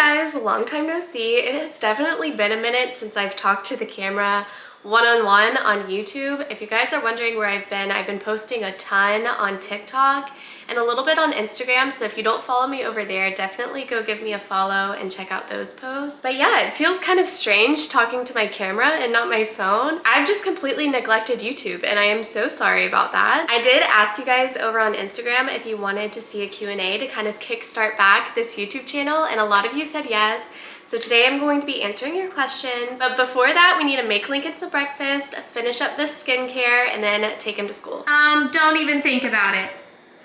guys, long time no see. It has definitely been a minute since I've talked to the camera one-on-one on YouTube. If you guys are wondering where I've been posting a ton on TikTok and a little bit on Instagram, so if you don't follow me over there, definitely go give me a follow and check out those posts. But yeah, it feels kind of strange talking to my camera and not my phone. I've just completely neglected YouTube and I am so sorry about that. I did ask you guys over on Instagram if you wanted to see a Q&A to kind of kickstart back this YouTube channel, and a lot of you said yes. So today I'm going to be answering your questions. But before that, we need to make Lincoln some breakfast, finish up this skincare, and then take him to school. Don't even think about it.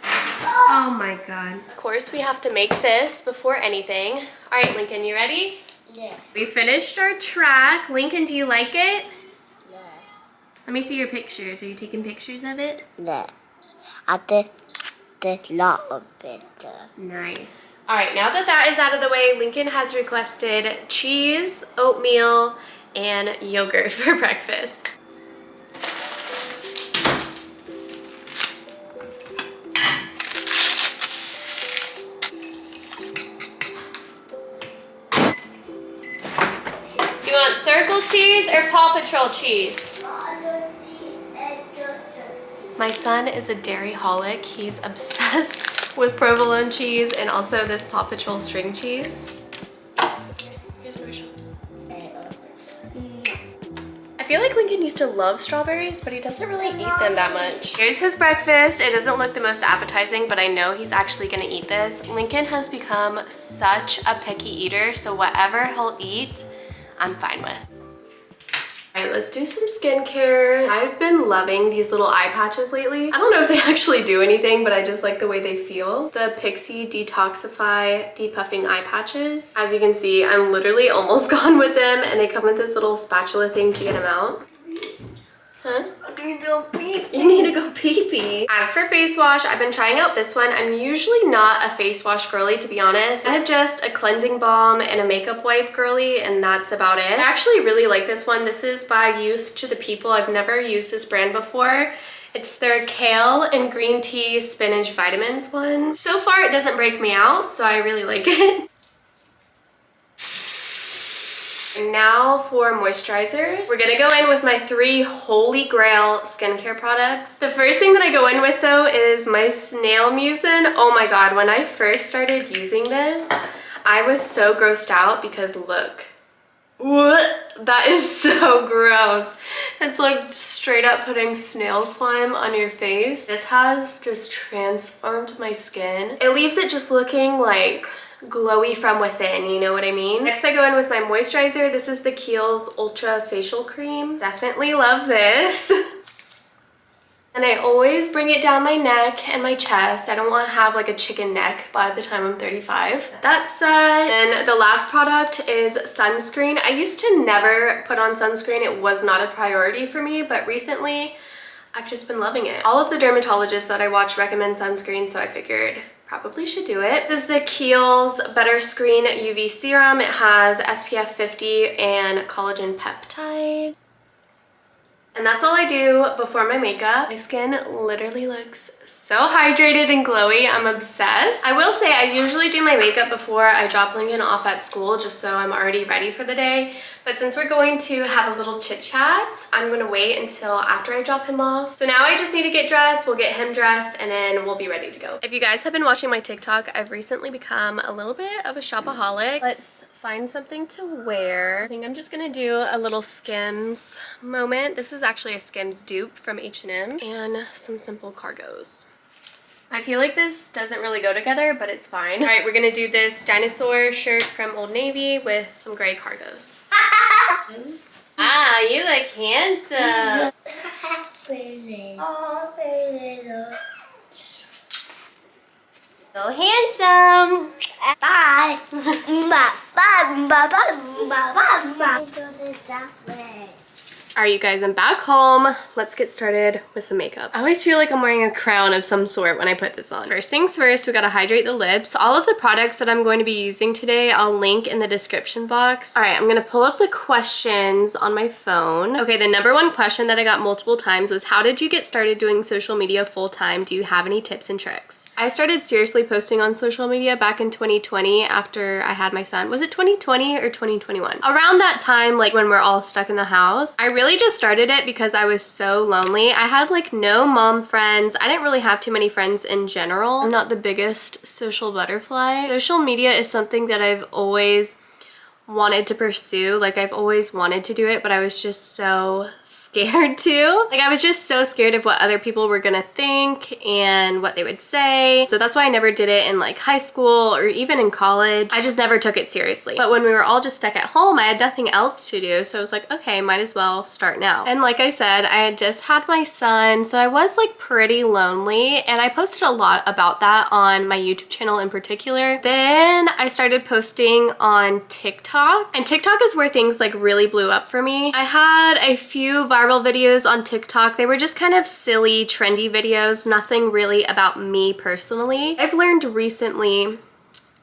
Oh my God. Of course, we have to make this before anything. All right, Lincoln, you ready? Yeah. We finished our track. Lincoln, do you like it? Yeah. Let me see your pictures. Are you taking pictures of it? Yeah. I did a lot of it. Nice. All right, now that that is out of the way, Lincoln has requested cheese, oatmeal, and yogurt for breakfast. You want circle cheese or Paw Patrol cheese? My son is a dairy-holic. He's obsessed with provolone cheese and also this Paw Patrol string cheese. Here's Marshall. I feel like Lincoln used to love strawberries, but he doesn't really eat them that much. Here's his breakfast. It doesn't look the most appetizing, but I know he's actually gonna eat this. Lincoln has become such a picky eater, so whatever he'll eat, I'm fine with. All right, let's do some skincare. I've been loving these little eye patches lately. I don't know if they actually do anything, but I just like the way they feel. It's the Pixie Detoxify Depuffing Eye Patches. As you can see, I'm literally almost gone with them, and they come with this little spatula thing to get them out. Huh? You need to go pee-pee. As for face wash, I've been trying out this one. I'm usually not a face wash girly, to be honest. Kind of just a cleansing balm and a makeup wipe girly, and that's about it. I actually really like this one. This is by Youth to the People. I've never used this brand before. It's their kale and green tea spinach vitamins one. So far, it doesn't break me out, so I really like it. And now for moisturizers. We're gonna go in with my 3 holy grail skincare products. The first thing that I go in with though is my Snail Mucin. Oh my God, when I first started using this, I was so grossed out because look. What? That is so gross. It's like straight up putting snail slime on your face. This has just transformed my skin. It leaves it just looking like glowy from within, you know what I mean? Next I go in with my moisturizer. This is the Kiehl's Ultra Facial Cream. Definitely love this. And I always bring it down my neck and my chest. I don't want to have like a chicken neck by the time I'm 35. That said, and the last product is sunscreen. I used to never put on sunscreen. It was not a priority for me, but recently I've just been loving it. All of the dermatologists that I watch recommend sunscreen, so I figured probably should do it. This is the Kiehl's Better Screen UV Serum. It has SPF 50 and collagen peptide. And that's all I do before my makeup. My skin literally looks so hydrated and glowy. I'm obsessed. I will say I usually do my makeup before I drop Lincoln off at school just so I'm already ready for the day. But since we're going to have a little chit chat, I'm gonna wait until after I drop him off. So now I just need to get dressed, we'll get him dressed, and then we'll be ready to go. If you guys have been watching my TikTok, I've recently become a little bit of a shopaholic. Let's find something to wear. I think I'm just gonna do a little Skims moment. This is actually a Skims dupe from H&M, and some simple cargos. I feel like this doesn't really go together, but it's fine. All right, we're gonna do this dinosaur shirt from Old Navy with some gray cargos. Ah, you look handsome. Oh, very little. So handsome. Bye. Bye. Bye. Bye. Bye. Bye. Bye. Go that way. All right, you guys, I'm back home. Let's get started with some makeup. I always feel like I'm wearing a crown of some sort when I put this on. First things first, we gotta hydrate the lips. All of the products that I'm going to be using today, I'll link in the description box. All right, I'm gonna pull up the questions on my phone. Okay, the number one question that I got multiple times was, how did you get started doing social media full time? Do you have any tips and tricks? I started seriously posting on social media back in 2020 after I had my son. Was it 2020 or 2021? Around that time, like when we're all stuck in the house, I really just started it because I was so lonely. I had like no mom friends. I didn't really have too many friends in general. I'm not the biggest social butterfly. Social media is something that I've always wanted to pursue. Like I've always wanted to do it, but I was just so scared to. Like I was just so scared of what other people were gonna think and what they would say. So that's why I never did it in like high school or even in college. I just never took it seriously. But when we were all just stuck at home, I had nothing else to do. So I was like, okay, might as well start now. And like I said, I had just had my son, so I was like pretty lonely, and I posted a lot about that on my YouTube channel in particular. Then I started posting on TikTok, and TikTok is where things like really blew up for me. I had a few viral videos on TikTok. They were just kind of silly, trendy videos, nothing really about me personally. I've learned recently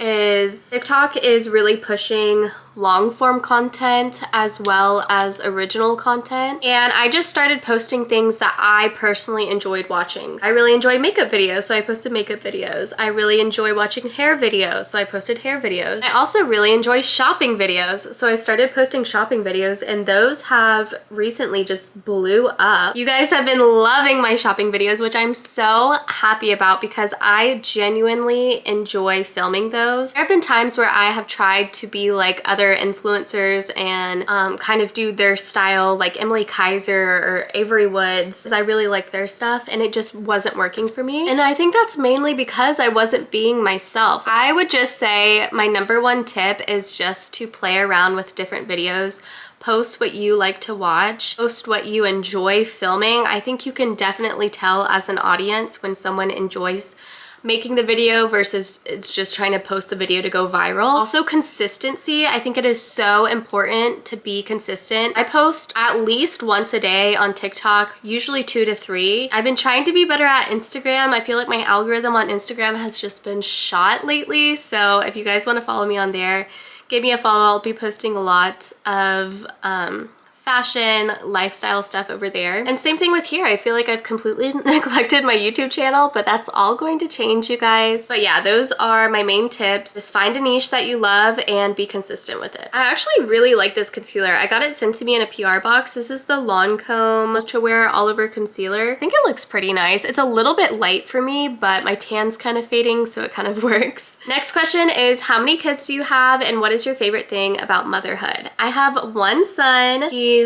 is TikTok is really pushing long form content as well as original content, and I just started posting things that I personally enjoyed watching. I really enjoy makeup videos, so I posted makeup videos. I really enjoy watching hair videos, so I posted hair videos. I also really enjoy shopping videos, so I started posting shopping videos, and those have recently just blew up. You guys have been loving my shopping videos, which I'm so happy about because I genuinely enjoy filming those. There have been times where I have tried to be like other influencers and kind of do their style, like Emily Kaiser or Avery Woods, because I really like their stuff, and it just wasn't working for me. And I think that's mainly because I wasn't being myself. I would just say my number one tip is just to play around with different videos. Post what you like to watch, post what you enjoy filming. I think you can definitely tell as an audience when someone enjoys making the video versus it's just trying to post the video to go viral. Also, consistency. I think it is so important to be consistent. I post at least once a day on TikTok, usually 2 to 3. I've been trying to be better at Instagram. I feel like my algorithm on Instagram has just been shot lately. So if you guys want to follow me on there, give me a follow. I'll be posting a lot of fashion, lifestyle stuff over there. And same thing with here. I feel like I've completely neglected my YouTube channel, but that's all going to change, you guys. But yeah, those are my main tips. Just find a niche that you love and be consistent with it. I actually really like this concealer. I got it sent to me in a PR box. This is the Lancome Ultra Wear All Over Concealer. I think it looks pretty nice. It's a little bit light for me, but my tan's kind of fading, so it kind of works. Next question is, how many kids do you have and what is your favorite thing about motherhood? I have one son. He's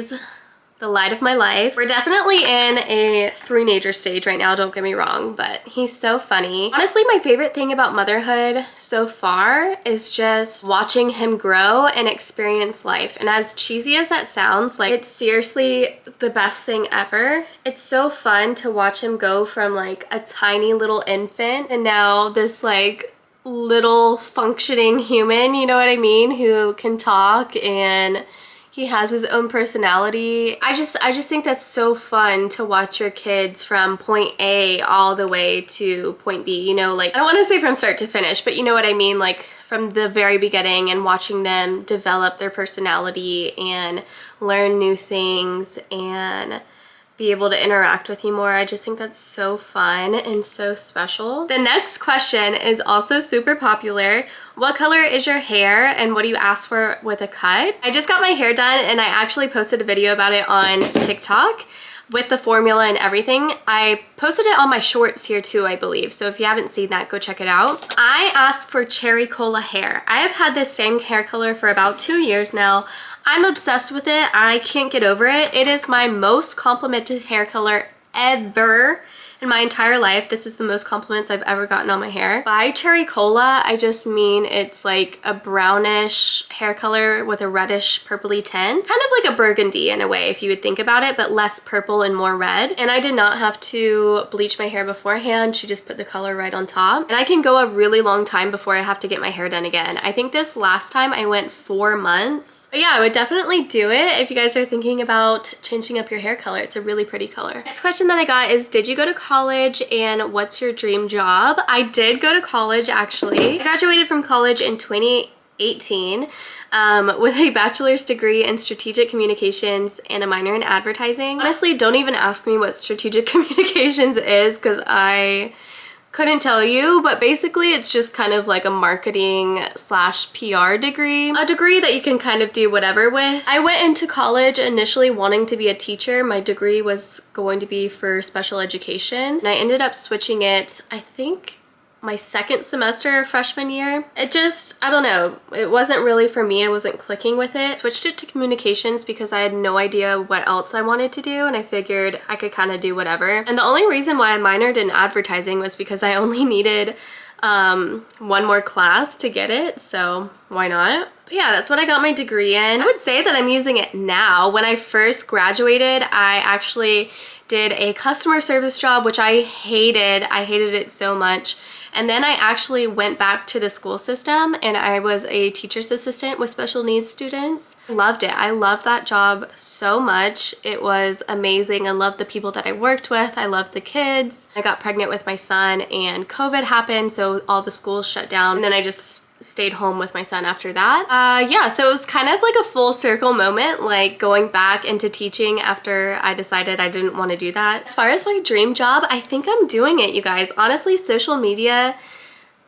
the light of my life. We're definitely in a three-nager stage right now, don't get me wrong, but he's so funny. Honestly, my favorite thing about motherhood so far is just watching him grow and experience life. And as cheesy as that sounds, like it's seriously the best thing ever. It's so fun to watch him go from like a tiny little infant and now this like little functioning human, you know what I mean, who can talk and he has his own personality. I just think that's so fun to watch your kids from point A all the way to point B, you know, like I don't want to say from start to finish, but you know what I mean, like from the very beginning and watching them develop their personality and learn new things and be able to interact with you more. I just think that's so fun and so special. The next question is also super popular. What color is your hair and what do you ask for with a cut? I just got my hair done and I actually posted a video about it on TikTok with the formula and everything. I posted it on my shorts here too, I believe. So if you haven't seen that, go check it out. I asked for cherry cola hair. I have had this same hair color for about 2 years now. I'm obsessed with it. I can't get over it. It is my most complimented hair color ever. In my entire life, this is the most compliments I've ever gotten on my hair. By Cherry Cola, I just mean it's like a brownish hair color with a reddish purpley tint. Kind of like a burgundy in a way if you would think about it, but less purple and more red. And I did not have to bleach my hair beforehand. She just put the color right on top. And I can go a really long time before I have to get my hair done again. I think this last time I went 4 months. But yeah, I would definitely do it if you guys are thinking about changing up your hair color. It's a really pretty color. Next question that I got is, did you go to college and what's your dream job? I did go to college actually. I graduated from college in 2018 with a bachelor's degree in strategic communications and a minor in advertising. Honestly, don't even ask me what strategic communications is because I couldn't tell you, but basically it's just kind of like a marketing slash PR degree. A degree that you can kind of do whatever with. I went into college initially wanting to be a teacher. My degree was going to be for special education, and I ended up switching it, I think, my second semester freshman year. It just, I don't know, it wasn't really for me. I wasn't clicking with it. Switched it to communications because I had no idea what else I wanted to do, and I figured I could kind of do whatever. And the only reason why I minored in advertising was because I only needed one more class to get it, so why not? But yeah, that's what I got my degree in. I would say that I'm using it now. When I first graduated, I actually did a customer service job, which I hated. I hated it so much. And then I actually went back to the school system and I was a teacher's assistant with special needs students. I loved it. I loved that job so much. It was amazing. I loved the people that I worked with. I loved the kids. I got pregnant with my son and COVID happened, so all the schools shut down. And then I just stayed home with my son after that. Yeah, so it was kind of like a full circle moment, like going back into teaching after I decided I didn't want to do that. As far as my dream job, I think I'm doing it, you guys. Honestly, social media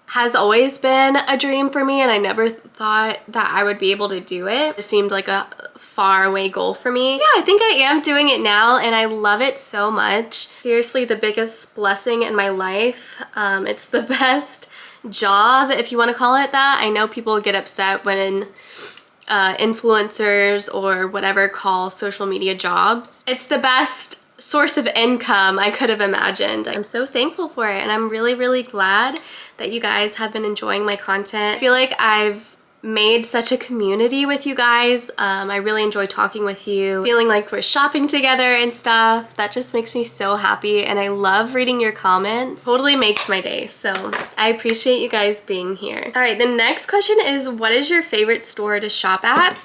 has always been a dream for me, and I never thought that I would be able to do it. It seemed like a far away goal for me. Yeah, I think I am doing it now, and I love it so much. Seriously, the biggest blessing in my life. It's the best job, if you want to call it that. I know people get upset when influencers or whatever call social media jobs. It's the best source of income I could have imagined. I'm so thankful for it, and I'm really, really glad that you guys have been enjoying my content. I feel like I've made such a community with you guys. I really enjoy talking with you, feeling like we're shopping together and stuff. That just makes me so happy, and I love reading your comments. Totally makes my day, so I appreciate you guys being here. All right, the next question is, what is your favorite store to shop at?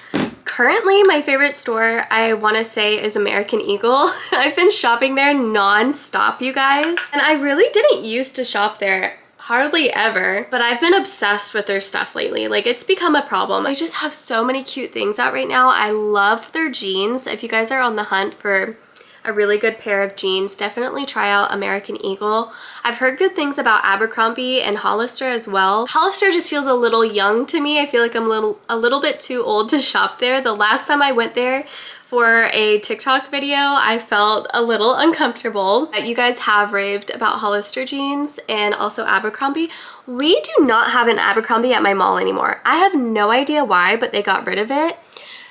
Currently, my favorite store, I want to say, is American Eagle. I've been shopping there non-stop, you guys, and I really didn't used to shop there hardly ever, but I've been obsessed with their stuff lately. Like, it's become a problem. They just have so many cute things out right now. I love their jeans. If you guys are on the hunt for a really good pair of jeans, definitely try out American Eagle. I've heard good things about Abercrombie and Hollister as well. Hollister just feels a little young to me. I feel like I'm a little bit too old to shop there. The last time I went there for a TikTok video, I felt a little uncomfortable. You guys have raved about Hollister jeans and also Abercrombie. We do not have an Abercrombie at my mall anymore. I have no idea why, but they got rid of it.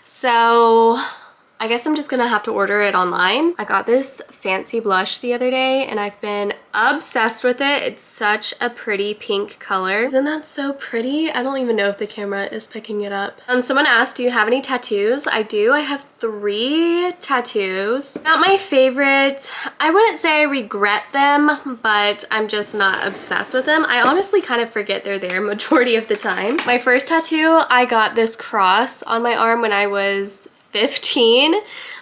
So I guess I'm just gonna have to order it online. I got this fancy blush the other day and I've been obsessed with it. It's such a pretty pink color. Isn't that so pretty? I don't even know if the camera is picking it up. Someone asked, do you have any tattoos? I do. I have 3 tattoos. Not my favorite. I wouldn't say I regret them, but I'm just not obsessed with them. I honestly kind of forget they're there majority of the time. My first tattoo, I got this cross on my arm when I was 15.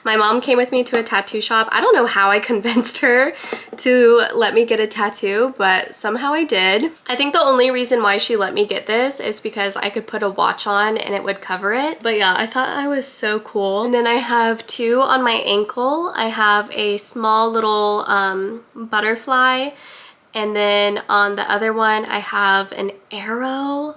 My mom came with me to a tattoo shop. I don't know how I convinced her to let me get a tattoo, but somehow I did. I think the only reason why she let me get this is because I could put a watch on and it would cover it. But yeah, I thought I was so cool. And then I have 2 on my ankle. I have a small little butterfly, and then on the other one I have an arrow.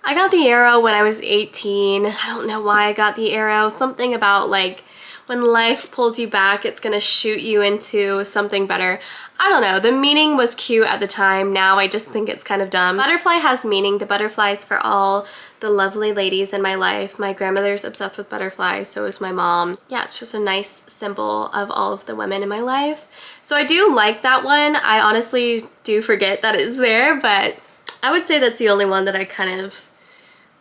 I got the arrow when I was 18. I don't know why I got the arrow. Something about like when life pulls you back, it's gonna shoot you into something better. I don't know, the meaning was cute at the time. Now I just think it's kind of dumb. Butterfly has meaning. The butterfly is for all the lovely ladies in my life. My grandmother's obsessed with butterflies, so is my mom. Yeah, it's just a nice symbol of all of the women in my life. So I do like that one. I honestly do forget that it's there, but I would say that's the only one that I kind of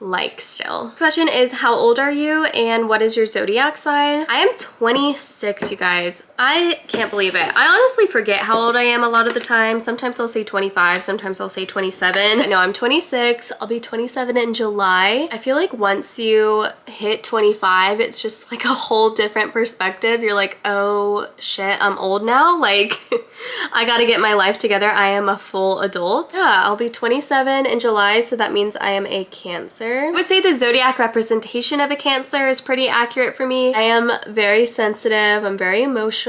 like still. Question is, how old are you and what is your zodiac sign? I am 26, you guys. I can't believe it. I honestly forget how old I am a lot of the time. Sometimes I'll say 25, sometimes I'll say 27. No, I'm 26. I'll be 27 in July. I feel like once you hit 25, it's just like a whole different perspective. You're like, oh shit, I'm old now. Like, I gotta get my life together. I am a full adult. Yeah, I'll be 27 in July, so that means I am a Cancer. I would say the zodiac representation of a Cancer is pretty accurate for me. I am very sensitive. I'm very emotional.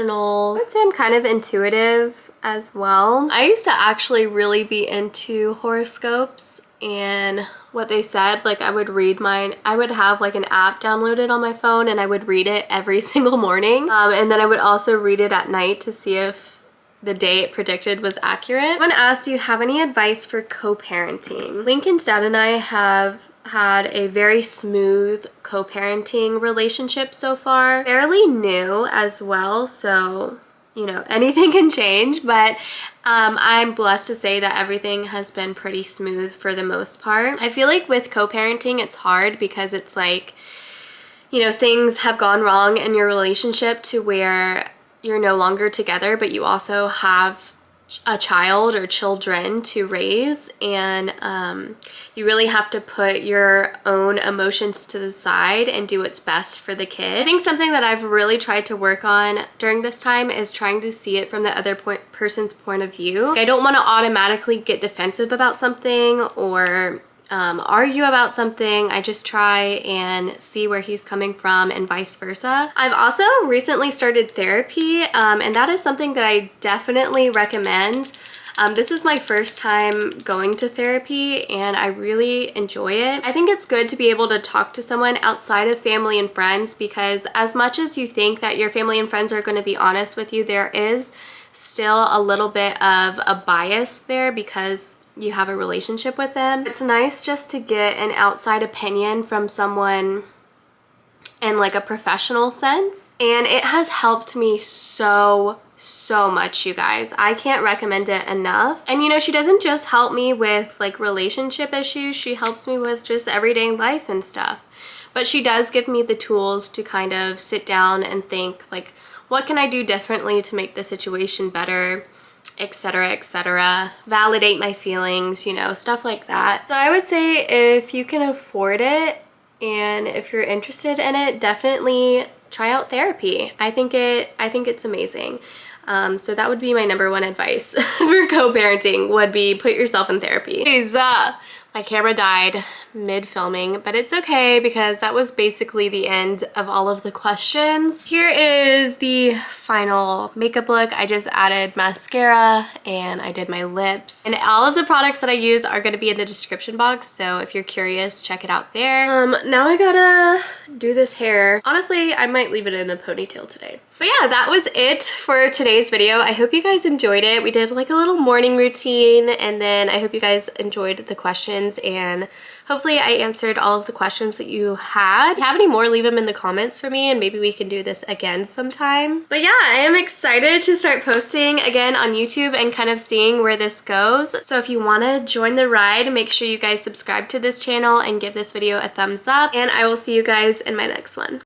I would say I'm kind of intuitive as well. I used to actually really be into horoscopes and what they said. Like, I would read mine. I would have like an app downloaded on my phone and I would read it every single morning. And then I would also read it at night to see if the day it predicted was accurate. Someone asked, do you have any advice for co-parenting? Lincoln's dad and I have had a very smooth co-parenting relationship so far. Fairly new as well, so you know, anything can change, but I'm blessed to say that everything has been pretty smooth for the most part. I feel like with co-parenting it's hard because it's like, you know, things have gone wrong in your relationship to where you're no longer together, but you also have a child or children to raise, and you really have to put your own emotions to the side and do what's best for the kid. I think something that I've really tried to work on during this time is trying to see it from the other person's point of view. I don't want to automatically get defensive about something or argue about something. I just try and see where he's coming from and vice versa. I've also recently started therapy, and that is something that I definitely recommend. This is my first time going to therapy and I really enjoy it. I think it's good to be able to talk to someone outside of family and friends, because as much as you think that your family and friends are going to be honest with you, there is still a little bit of a bias there because you have a relationship with them. It's nice just to get an outside opinion from someone in like a professional sense, and it has helped me so much, you guys. I can't recommend it enough. And you know, she doesn't just help me with like relationship issues, she helps me with just everyday life and stuff. But she does give me the tools to kind of sit down and think like, what can I do differently to make the situation better, etc., etc. Validate my feelings, you know, stuff like that. So I would say if you can afford it and if you're interested in it, definitely try out therapy. I think it's amazing. So that would be my number one advice for co-parenting, would be put yourself in therapy. My camera died mid-filming, but it's okay because that was basically the end of all of the questions. Here is the final makeup look. I just added mascara and I did my lips. And all of the products that I use are going to be in the description box, so if you're curious, check it out there. Now I gotta do this hair. Honestly, I might leave it in a ponytail today. But yeah, that was it for today's video. I hope you guys enjoyed it. We did like a little morning routine, and then I hope you guys enjoyed the questions, and hopefully I answered all of the questions that you had. If you have any more, leave them in the comments for me and maybe we can do this again sometime. But yeah, I am excited to start posting again on YouTube and kind of seeing where this goes. So if you want to join the ride, make sure you guys subscribe to this channel and give this video a thumbs up, and I will see you guys in my next one.